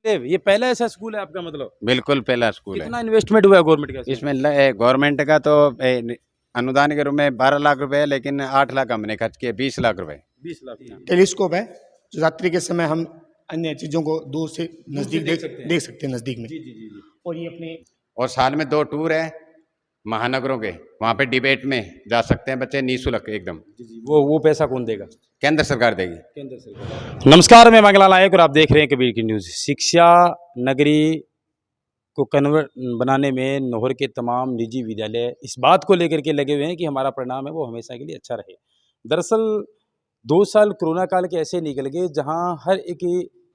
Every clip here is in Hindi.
ये पहला ऐसा स्कूल है आपका, मतलब बिल्कुल पहला स्कूल है। कितना इन्वेस्टमेंट हुआ है गवर्नमेंट का इसमें गवर्नमेंट का तो अनुदान के रूप में 12 लाख रुपए है, लेकिन 8 लाख हमने खर्च किए, 20 लाख रुपए। 20 लाख? टेलीस्कोप है जो रात्रि के समय हम अन्य चीजों को दूर से नजदीक देख सकते हैं नजदीक में। जी जी जी जी। और ये अपने और साल में 2 टूर है महानगरों के, वहाँ पे डिबेट में जा सकते हैं बच्चे निःशुल्क एकदम। जी जी। वो पैसा कौन देगा? केंद्र सरकार देगी। केंद्र सरकार। नमस्कार, मैं मंगला नायक और आप देख रहे हैं कबीर की न्यूज़। शिक्षा नगरी को कन्वर्ट बनाने में नौहर के तमाम निजी विद्यालय इस बात को लेकर के लगे हुए हैं कि हमारा परिणाम है वो हमेशा के लिए अच्छा रहे। दरअसल 2 साल कोरोना काल के ऐसे निकल गए जहां हर एक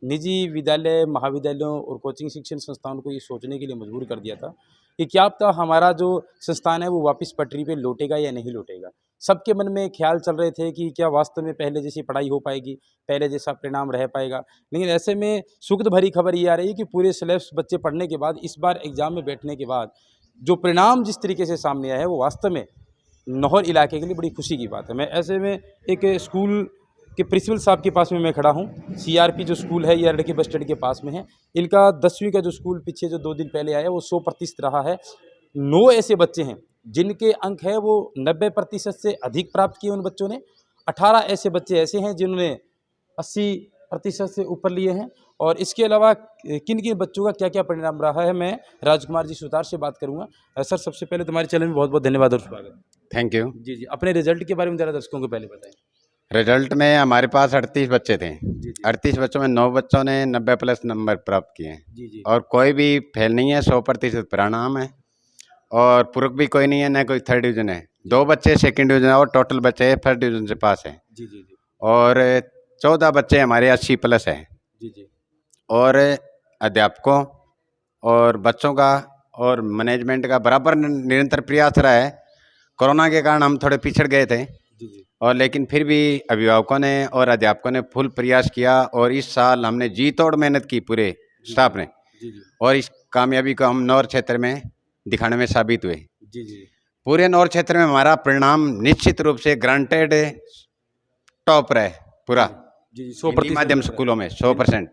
निजी विद्यालय, महाविद्यालयों और कोचिंग शिक्षण संस्थानों को ये सोचने के लिए मजबूर कर दिया था कि क्या पता हमारा जो संस्थान है वो वापस पटरी पे लौटेगा या नहीं लौटेगा। सबके मन में ख्याल चल रहे थे कि क्या वास्तव में पहले जैसी पढ़ाई हो पाएगी, पहले जैसा परिणाम रह पाएगा। लेकिन ऐसे में सुखद भरी खबर ये आ रही है कि पूरे सिलेबस बच्चे पढ़ने के बाद, इस बार एग्जाम में बैठने के बाद जो परिणाम जिस तरीके से सामने आया है वो वास्तव में नौहर इलाके के लिए बड़ी खुशी की बात है। मैं ऐसे में एक स्कूल के प्रिंसिपल साहब के पास में मैं खड़ा हूँ। सीआरपी जो स्कूल है ये अरड़ के बस स्टैंड के पास में है। इनका 10वीं का जो स्कूल पीछे जो 2 दिन पहले आया वो 100% रहा है। 9 ऐसे बच्चे हैं जिनके अंक है वो 90% से अधिक प्राप्त किए उन बच्चों ने। 18 ऐसे बच्चे ऐसे हैं जिन्होंने 80% से ऊपर लिए हैं। और इसके अलावा किन किन बच्चों का क्या क्या परिणाम रहा है, मैं राजकुमार जी सुतार से बात करूंगा। सर, सबसे पहले तुम्हारे चैनल में बहुत बहुत धन्यवाद और स्वागत। Thank you. जी जी, अपने रिजल्ट के बारे में ज़रा दर्शकों को पहले बताएं। रिजल्ट में हमारे पास 38 बच्चे थे। 38 बच्चों में 9 बच्चों ने 90+ नंबर प्राप्त किए हैं। जी जी। और कोई भी फेल नहीं है, 100% परिणाम है। और पूरक भी कोई नहीं है, न कोई 3rd डिवीजन है। 2 बच्चे 2nd डिवीजन और टोटल बच्चे 1st डिवीजन से पास है। जी जी जी। और 14 बच्चे हमारे 80+ है। जी जी। और अध्यापकों और बच्चों का और मैनेजमेंट का बराबर निरंतर प्रयास रहा है। कोरोना के कारण हम थोड़े पिछड़ गए थे, जी जी। और लेकिन फिर भी अभिभावकों ने और अध्यापकों ने फुल प्रयास किया, और इस साल हमने जी तोड़ मेहनत की पूरे स्टाफ ने। जी जी। और इस कामयाबी को हम नौर क्षेत्र में दिखाने में साबित हुए। जी जी। पूरे नौर क्षेत्र में हमारा परिणाम निश्चित रूप से ग्रांटेड टॉप रहे पूरा। जी जी। हिंदी माध्यम स्कूलों में 100%।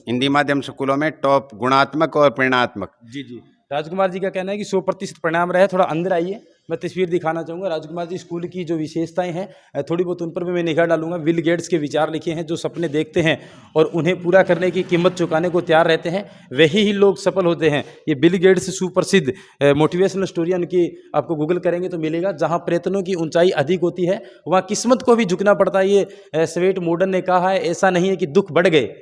हिंदी माध्यम स्कूलों में टॉप गुणात्मक और परिणात्मक। जी जी। राजकुमार जी का कहना है कि 100% परिणाम रहे। थोड़ा अंदर आइए, मैं तस्वीर दिखाना चाहूँगा। राजकुमार जी, स्कूल की जो विशेषताएं हैं थोड़ी बहुत उन पर भी मैं निगाह डालूंगा। बिल गेट्स के विचार लिखे हैं, जो सपने देखते हैं और उन्हें पूरा करने की कीमत चुकाने को तैयार रहते हैं, वही ही लोग सफल होते हैं। ये बिल गेट्स सुप्रसिद्ध मोटिवेशनल स्टोरी उनकी आपको गूगल करेंगे तो मिलेगा। जहाँ प्रयत्नों की ऊंचाई अधिक होती है वहाँ किस्मत को भी झुकना पड़ता है। ये स्वेट मॉडर्न ने कहा है, ऐसा नहीं है कि दुख बढ़ गए,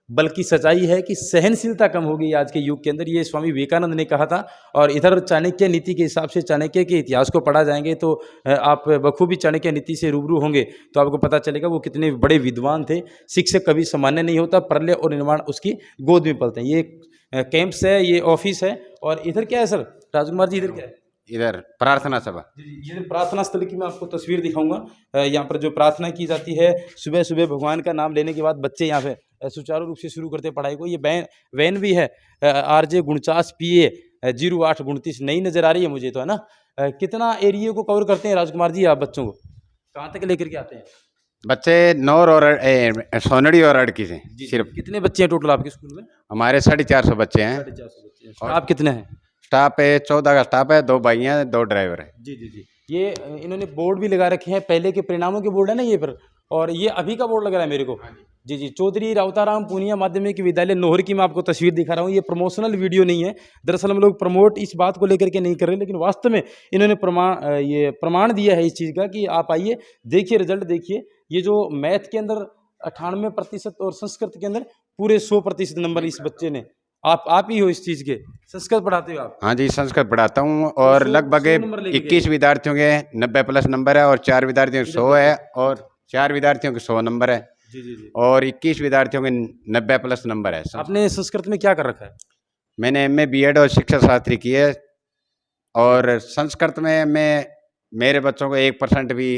बल्कि सच्चाई है कि सहनशीलता कम हो गई आज के युग के अंदर। ये स्वामी विवेकानंद ने कहा था। और इधर चाणक्य नीति के हिसाब से चाणक्य के इतिहास को पढ़ा जाएंगे तो आप बखूबी चाणक्य नीति से रूबरू होंगे तो आपको पता चलेगा वो कितने बड़े विद्वान थे। शिक्षक कभी सामान्य नहीं होता, प्रलय और निर्माण उसकी गोद में पलते हैं। ये कैंप्स है, ये ऑफिस है। और इधर क्या है सर राजकुमार जी, इधर क्या है? इधर प्रार्थना सभा। ये प्रार्थना स्थल की मैं आपको तस्वीर दिखाऊंगा। यहाँ पर जो प्रार्थना की जाती है, सुबह सुबह भगवान का नाम लेने के बाद बच्चे यहाँ पे सुचारू रूप से शुरू करते हैं पढ़ाई को। ये वैन भी है RJ 49 PA 0829 नई नज़र आ रही है मुझे तो, है ना। कितना एरिया को कवर करते हैं राजकुमार जी आप बच्चों को? कहाँ तक लेकर के आते हैं बच्चे? नौर और सोनड़ी और अड़की से सिर्फ। कितने बच्चे हैं टोटल आपके स्कूल में? हमारे 450 बच्चे हैं। 450 बच्चे हैं। आप कितने हैं? स्टाफ है 14 का स्टाफ है, 2 भाई हैं, 2 ड्राइवर हैं। जी जी जी। ये इन्होंने बोर्ड भी लगा रखे हैं, पहले के परिणामों के बोर्ड है ना ये पर, और ये अभी का बोर्ड लग रहा है मेरे को। जी जी। चौधरी रावताराम पूनिया माध्यमिक विद्यालय नौहर की मैं आपको तस्वीर दिखा रहा हूँ। ये प्रमोशनल वीडियो नहीं है, दरअसल हम लोग प्रमोट इस बात को लेकर के नहीं कर रहे, लेकिन वास्तव में इन्होंने प्रमाण दिया है इस चीज़ का कि आप आइए, देखिए रिजल्ट देखिए। ये जो मैथ के अंदर 98% और संस्कृत के अंदर पूरे 100% नंबर इस बच्चे ने। आप ही हो इस चीज़ के, संस्कृत पढ़ाते हो आप? हाँ जी, संस्कृत पढ़ाता हूँ। और लगभग 21 विद्यार्थियों के 90+ नंबर है, और 4 विद्यार्थियों के 100 है, और 4 विद्यार्थियों के 100 नंबर है। जी जी जी। और 21 विद्यार्थियों के 90+ नंबर है। आपने संस्कृत में क्या कर रखा है? मैंने MA BEd और शिक्षा शास्त्री की है। और संस्कृत में मैं मेरे बच्चों को 1% भी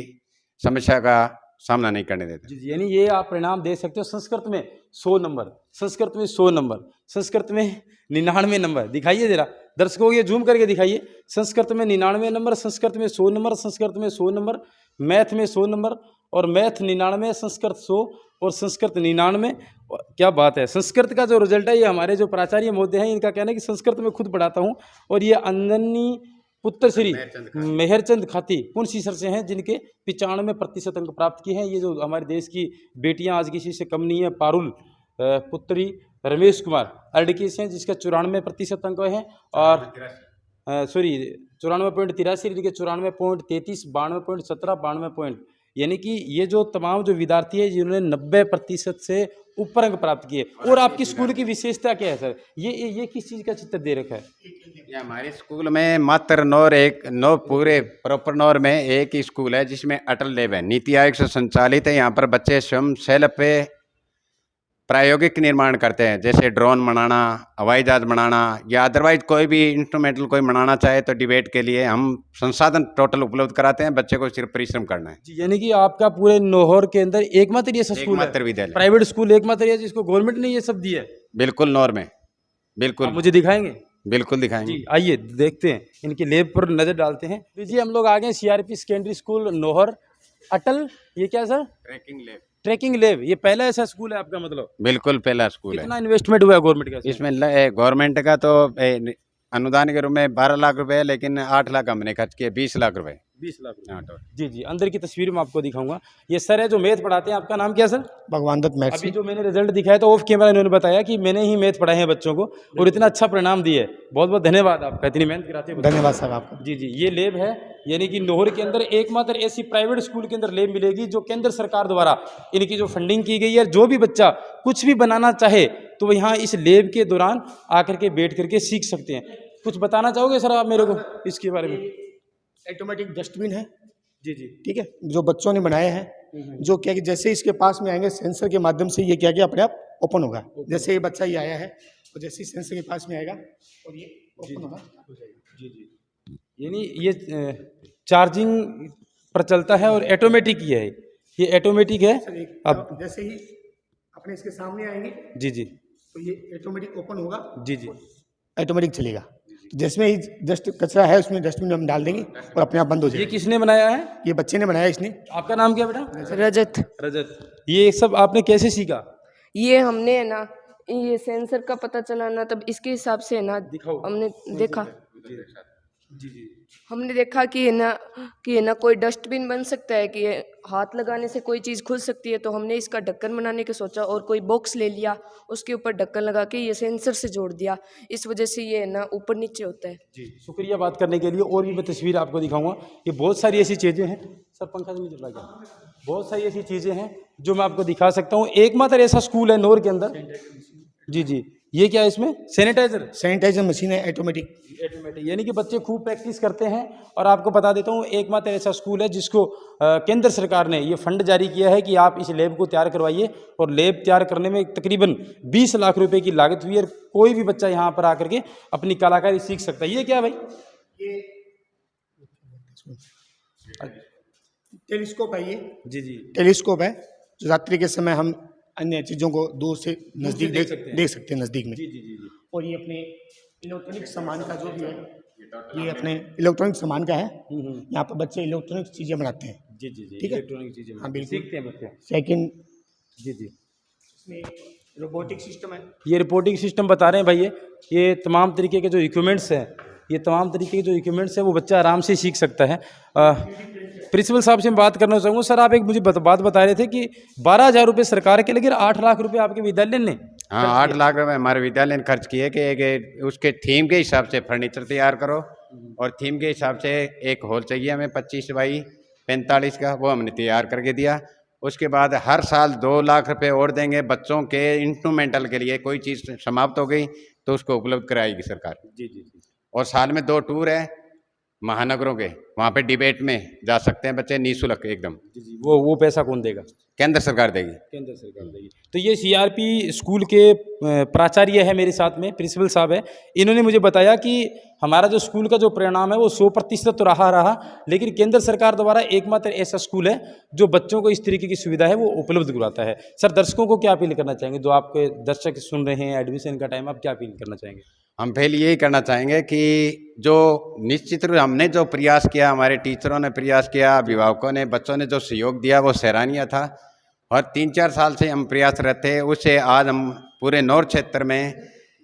समस्या का सामना नहीं करने देता। जी, यानी ये आप परिणाम दे सकते हो। संस्कृत में 100 नंबर, संस्कृत में 100 नंबर, संस्कृत में 99 नंबर। दिखाइए जरा दर्शकों, ये जूम करके दिखाइए। संस्कृत में 99 नंबर, संस्कृत में 100 नंबर, संस्कृत में 100 नंबर, मैथ में 100 नंबर, और मैथ 99, संस्कृत 100 और संस्कृत 99, क्या बात है। संस्कृत का जो रिजल्ट है, ये हमारे जो प्राचार्य महोदय हैं, इनका कहना है कि संस्कृत में खुद पढ़ाता हूँ। और ये अंजनी पुत्र श्री मेहरचंद खाती पुनसीसर से हैं, जिनके 95% अंक प्राप्त किए हैं। ये जो हमारे देश की बेटियां आज किसी से कम नहीं है, पारुल पुत्री रमेश कुमार अर्डकी से हैं, जिसका 94% अंक हैं। और सॉरी 94.83, इनके 94.33, 92.17, 92 पॉइंट, यानी कि ये जो तमाम जो विद्यार्थी है जिन्होंने 90% से ऊपर अंक प्राप्त किए। और आपकी स्कूल की विशेषता क्या है सर? ये किस चीज़ का चित्र दे रखा है? ये हमारे स्कूल में मात्र नौ पूरे प्रॉपर नौर में एक ही स्कूल है जिसमें अटल लैब है, नीति आयोग से संचालित है। यहाँ पर बच्चे स्वयं सेल पे प्रायोगिक निर्माण करते हैं, जैसे ड्रोन बनाना, हवाई जहाज बनाना, या अदरवाइज कोई भी इंस्ट्रूमेंटल कोई बनाना चाहे तो डिबेट के लिए हम संसाधन टोटल उपलब्ध कराते हैं। बच्चे को सिर्फ परिश्रम करना है जी, यानी कि आपका पूरे नौहर के अंदर एकमात्र ये स्कूल है, एकमात्र विद्यालय, प्राइवेट स्कूल एकमात्र है जिसको गवर्नमेंट ने ये सब दिया है? बिल्कुल नौर में, बिल्कुल। आप मुझे दिखाएंगे? बिल्कुल दिखाएंगे जी, आइए देखते हैं, इनके लैब पर नजर डालते हैं। जी, हम लोग आ गए सीआरपी सेकेंडरी स्कूल नौहर अटल, ये क्या सर? Trekking lab. ये पहला ऐसा स्कूल है आपका मतलब? बिल्कुल पहला स्कूल है। कितना इन्वेस्टमेंट हुआ है गवर्नमेंट का इसमें? गवर्नमेंट का तो अनुदान के रूप में 12 लाख रुपए है, लेकिन 8 लाख हमने खर्च किए, 20 लाख रुपए। 20 लाख रुपए। जी जी, अंदर की तस्वीर में आपको दिखाऊंगा। ये सर है जो मैथ पढ़ाते हैं। आपका नाम क्या सर? भगवान दत्त मैथ्स। अभी जो मैंने रिजल्ट दिखाया तो ऑफ कैमरा इन्होंने बताया कि मैंने ही मैथ पढ़ाए हैं बच्चों को, और इतना अच्छा परिणाम दिए। बहुत बहुत धन्यवाद आपका, इतनी मेहनत कराते हैं। धन्यवाद सर आपका। जी जी, ये लैब है, यानी कि नौहर के अंदर एकमात्र ऐसी प्राइवेट स्कूल के अंदर लैब मिलेगी जो केंद्र सरकार द्वारा इनकी जो फंडिंग की गई है। जो भी बच्चा कुछ भी बनाना चाहे तो यहाँ इस लैब के दौरान आकर के बैठ करके सीख सकते हैं। कुछ बताना चाहोगे सर आप मेरे को इसके बारे में? ऑटोमेटिक डस्टबिन है जी जी, ठीक है, जो बच्चों ने बनाया है, जो क्या कि जैसे इसके पास में आएंगे सेंसर के माध्यम से ये क्या कि अपने आप ओपन होगा। जैसे ये बच्चा ये आया है तो जैसे ही सेंसर के पास में आएगा और ये ओपन होगा। जी जी, यानी ये चार्जिंग पर चलता है और ऑटोमेटिक ही है, ये ऑटोमेटिक है। अब जैसे ही अपने इसके सामने आएंगे जी जी, तो ये ऑटोमेटिक ओपन होगा, जी जी, ऑटोमेटिक चलेगा। जिसमें ही जस्ट कचरा है उसमें डस्टबिन में हम डाल देंगे और अपने आप बंद हो जाएगा। ये किसने बनाया है? ये बच्चे ने बनाया इसने। आपका नाम क्या बेटा? रजत। रजत। ये सब आपने कैसे सीखा? ये हमने है ना, ये सेंसर का पता चला ना, तब इसके हिसाब से है ना दिखाओ। हमने देखा, जी जी, हमने देखा कि है ना कोई डस्टबिन बन सकता है, कि हाथ लगाने से कोई चीज़ खुल सकती है। तो हमने इसका ढक्कन बनाने का सोचा और कोई बॉक्स ले लिया, उसके ऊपर ढक्कन लगा के ये सेंसर से जोड़ दिया। इस वजह से ये है ना ऊपर नीचे होता है। जी, शुक्रिया बात करने के लिए। और भी मैं तस्वीर आपको दिखाऊंगा। ये बहुत सारी ऐसी चीज़ें हैं सर, पंखा से नहीं चला गया। बहुत सारी ऐसी चीज़ें हैं जो मैं आपको दिखा सकता हूँ। एकमात्र ऐसा स्कूल है नौर के अंदर। जी जी, ये क्या है इसमें? सैनिटाइजर मशीन है ऑटोमेटिक, यानी कि बच्चे खूब प्रैक्टिस करते हैं। और आपको बता देता हूँ, एकमात्र ऐसा स्कूल है जिसको केंद्र सरकार ने ये फंड जारी किया है कि आप इस लैब को तैयार करवाइए। और लैब तैयार करने में तकरीबन 20 लाख रुपए की लागत हुई है। और कोई भी बच्चा यहाँ पर आकर के अपनी कलाकारी सीख सकता है। ये क्या भाई? ये टेलीस्कोप है। ये जी जी, टेलीस्कोप है जो रात्रि के समय हम अन्य चीज़ों को दूर से नज़दीक देख सकते हैं नज़दीक में। जी जी, जी जी, और ये अपने इलेक्ट्रॉनिक सामान का जो भी है, ये अपने इलेक्ट्रॉनिक सामान का है। यहाँ पर बच्चे इलेक्ट्रॉनिक चीज़ें बनाते हैं। जी जी जी, ठीक है, इलेक्ट्रॉनिक चीज़ें हाँ बिल्कुल सीखते हैं बच्चे। सेकंड जी जी, इसमें रोबोटिक सिस्टम है। ये रिपोर्टिंग सिस्टम बता रहे हैं भाई। ये तमाम तरीके के जो इक्विपमेंट्स हैं, ये तमाम तरीके के जो इक्विपमेंट्स हैं वो बच्चा आराम से सीख सकता है। प्रिंसिपल साहब से मैं बात करना चाहूँगा। सर, आप एक मुझे बात बता रहे थे कि 12,000 रुपये सरकार के लगे, 8 लाख रुपये आपके विद्यालय ने? हाँ, 8 लाख रुपए हमारे विद्यालय ने खर्च किए कि उसके थीम के हिसाब से फर्नीचर तैयार करो। और थीम के हिसाब से एक हॉल चाहिए हमें 25 बाई 45 का, वो हमने तैयार करके दिया। उसके बाद हर साल 2 लाख रुपए और देंगे बच्चों के इंस्ट्रूमेंटल के लिए। कोई चीज़ समाप्त हो गई तो उसको उपलब्ध कराएगी सरकार। जी जी जी, और साल में 2 टूर है महानगरों के, वहाँ पे डिबेट में जा सकते हैं बच्चे निःशुल्क एकदम। जी जी, वो पैसा कौन देगा? केंद्र सरकार देगी। केंद्र सरकार देगी। तो ये सीआरपी स्कूल के प्राचार्य है मेरे साथ में, प्रिंसिपल साहब है। इन्होंने मुझे बताया कि हमारा जो स्कूल का जो परिणाम है वो 100% तो रहा, लेकिन केंद्र सरकार द्वारा एकमात्र ऐसा स्कूल है जो बच्चों को इस तरीके की सुविधा है वो उपलब्ध कराता है। सर, दर्शकों को क्या अपील करना चाहेंगे? जो आपके दर्शक सुन रहे हैं, एडमिशन का टाइम, आप क्या अपील करना चाहेंगे? हम पहले यही करना चाहेंगे कि जो निश्चित रूप हमने जो प्रयास किया, हमारे टीचरों ने प्रयास किया, अभिभावकों ने, बच्चों ने जो सहयोग दिया वो सराहनीय था। और 3-4 साल से हम प्रयासरत थे। उससे आज हम पूरे नौर क्षेत्र में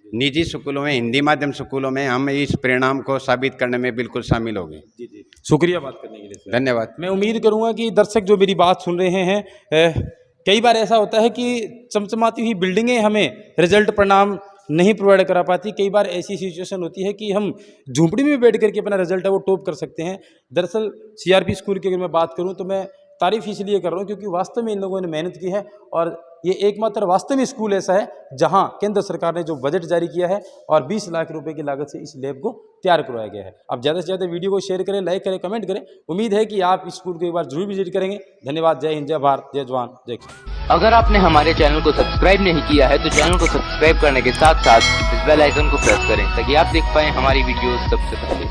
निजी स्कूलों में, हिंदी माध्यम स्कूलों में हम इस परिणाम को साबित करने में बिल्कुल शामिल हो गए। जी जी, शुक्रिया बात करने के लिए सर। धन्यवाद। मैं उम्मीद करूंगा कि दर्शक जो मेरी बात सुन रहे हैं, कई बार ऐसा होता है कि चमचमाती हुई बिल्डिंगें हमें रिजल्ट परिणाम नहीं प्रोवाइड करा पाती। कई बार ऐसी सिचुएशन होती है कि हम झूंपड़ी में बैठ करके अपना रिजल्ट है वो टॉप कर सकते हैं। दरअसल सीआरपी स्कूल की अगर मैं बात करूं तो मैं तारीफ इसलिए कर रहा हूं क्योंकि वास्तव में इन लोगों ने मेहनत की है और ये एकमात्र वास्तव में स्कूल ऐसा है जहां केंद्र सरकार ने जो बजट जारी किया है और 20 लाख रुपए की लागत से इस लैब को तैयार करवाया गया है। आप ज़्यादा से ज़्यादा वीडियो को शेयर करें, लाइक करें, कमेंट करें। उम्मीद है कि आप इस स्कूल को एक बार जरूर विजिट करेंगे। धन्यवाद। जय हिंद, जय भारत, जय जवान, जय किसान। अगर आपने हमारे चैनल को सब्सक्राइब नहीं किया है तो चैनल को सब्सक्राइब करने के साथ साथ इस बेल आइकन को प्रेस करें ताकि आप देख पाएं हमारी वीडियोस सबसे पहले।